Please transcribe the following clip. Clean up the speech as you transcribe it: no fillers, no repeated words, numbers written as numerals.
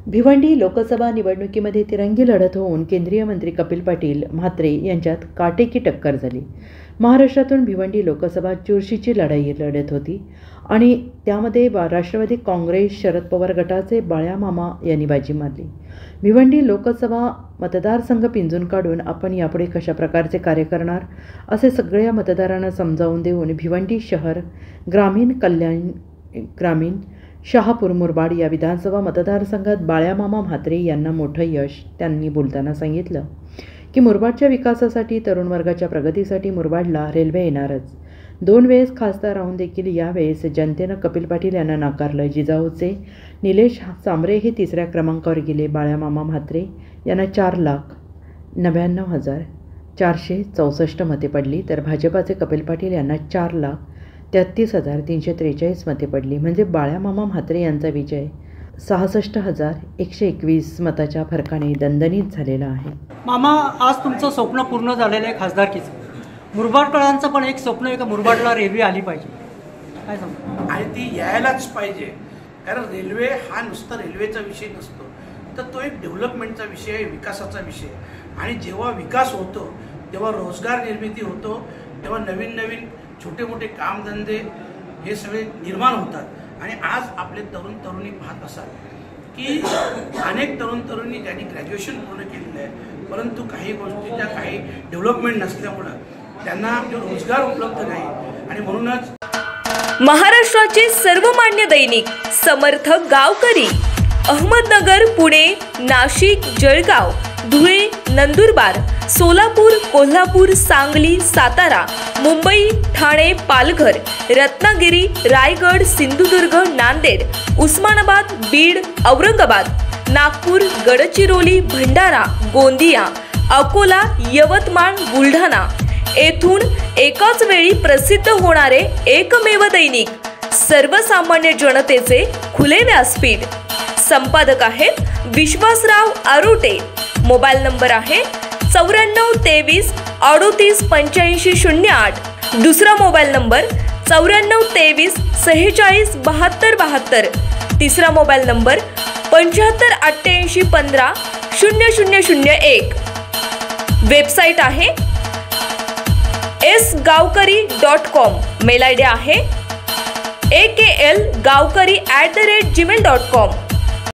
भिवंडी लोकसभा निवडणुकीमध्ये तिरंगी लढत होऊन केंद्रीय मंत्री कपिल पाटील म्हात्रे यांच्यात काटेकी टक्कर झाली। महाराष्ट्रातून भिवंडी लोकसभा चुरशीची लढाई लढत होती आणि त्यामध्ये राष्ट्रवादी काँग्रेस शरद पवार गटाचे बाळ्यामामा यांनी बाजी मारली। भिवंडी लोकसभा मतदारसंघ पिंजून काढून आपण यापुढे कशा प्रकारचे कार्य करणार असे सगळ्या मतदारांना समजावून देऊन भिवंडी शहर ग्रामीण शहापूर मुरबाड या विधानसभा मतदारसंघात बाळ्यामामा म्हात्रे यांना मोठं यश त्यांनी बोलताना सांगितलं की मुरबाडच्या विकासासाठी तरुण वर्गाच्या प्रगतीसाठी मुरबाडला रेल्वे येणारच। 2 वेळेस खासदार राहून देखील यावेळेस जनतेनं कपिल पाटील यांना नाकारलं। जिजाऊचे निलेश सांबरे हे 3ऱ्या क्रमांकावर गेले। बाळ्यामामा म्हात्रे यांना 4,99,464 मते पडली तर भाजपाचे कपिल पाटील यांना 4,33,343 मते पडली। म्हणजे बाळ्यामामा म्हात्रे यांचा विजय 66,121 मताच्या फरकाने दणदणीत झालेला आहे। मामा, आज तुमचं स्वप्न पूर्ण झालेलं आहे खासदारकीचं। मुरबाडकरांचं पण एक स्वप्न आहे की मुरबाडला रेल्वे आली पाहिजे, काय सांगतो? आणि ती यायलाच पाहिजे, कारण रेल्वे हा नुसता रेल्वेचा विषय नसतो, तर तो एक डेव्हलपमेंटचा विषय आहे, विकासाचा विषय आहे। आणि जेव्हा विकास होतो तेव्हा रोजगार निर्मिती होतो, तेव्हा नवीन नवीन छोटे मोठे कामधंदे हे सगळे निर्माण होतात। आणि आज आपले तरुण तरुणी पाहत असाल की अनेक तरुण तरुणी ज्यांनी ग्रॅज्युएशन पूर्ण केलेलं आहे, परंतु काही गोष्टीच्या काही डेव्हलपमेंट नसल्यामुळं त्यांना रोजगार उपलब्ध नाही। आणि म्हणूनच महाराष्ट्राचे सर्वमान्य दैनिक समर्थ गावकरी अहमदनगर, पुणे, नाशिक, जळगाव, धुळे, नंदुरबार, सोलापूर, कोल्हापूर, सांगली, सातारा, मुंबई, ठाणे, पालघर, रत्नागिरी, रायगड, सिंधुदुर्ग, नांदेड, उस्मानाबाद, बीड, औरंगाबाद, नागपूर, गडचिरोली, भंडारा, गोंदिया, अकोला, यवतमाळ, बुलढाणा येथून एकाच वेळी प्रसिद्ध होणारे एकमेव दैनिक, सर्वसामान्य जनतेचे खुले व्यासपीठ। संपादक आहेत विश्वासराव आरोटे। मोबाईल नंबर आहे 9423 38 85 08। दुसरा मोबाईल नंबर 9423 46 72 72। तिसरा मोबाईल नंबर 75 88 15 0001। वेबसाईट आहे sgavkari.com। मेल आयडी आहे akl gavkari@gmail.com।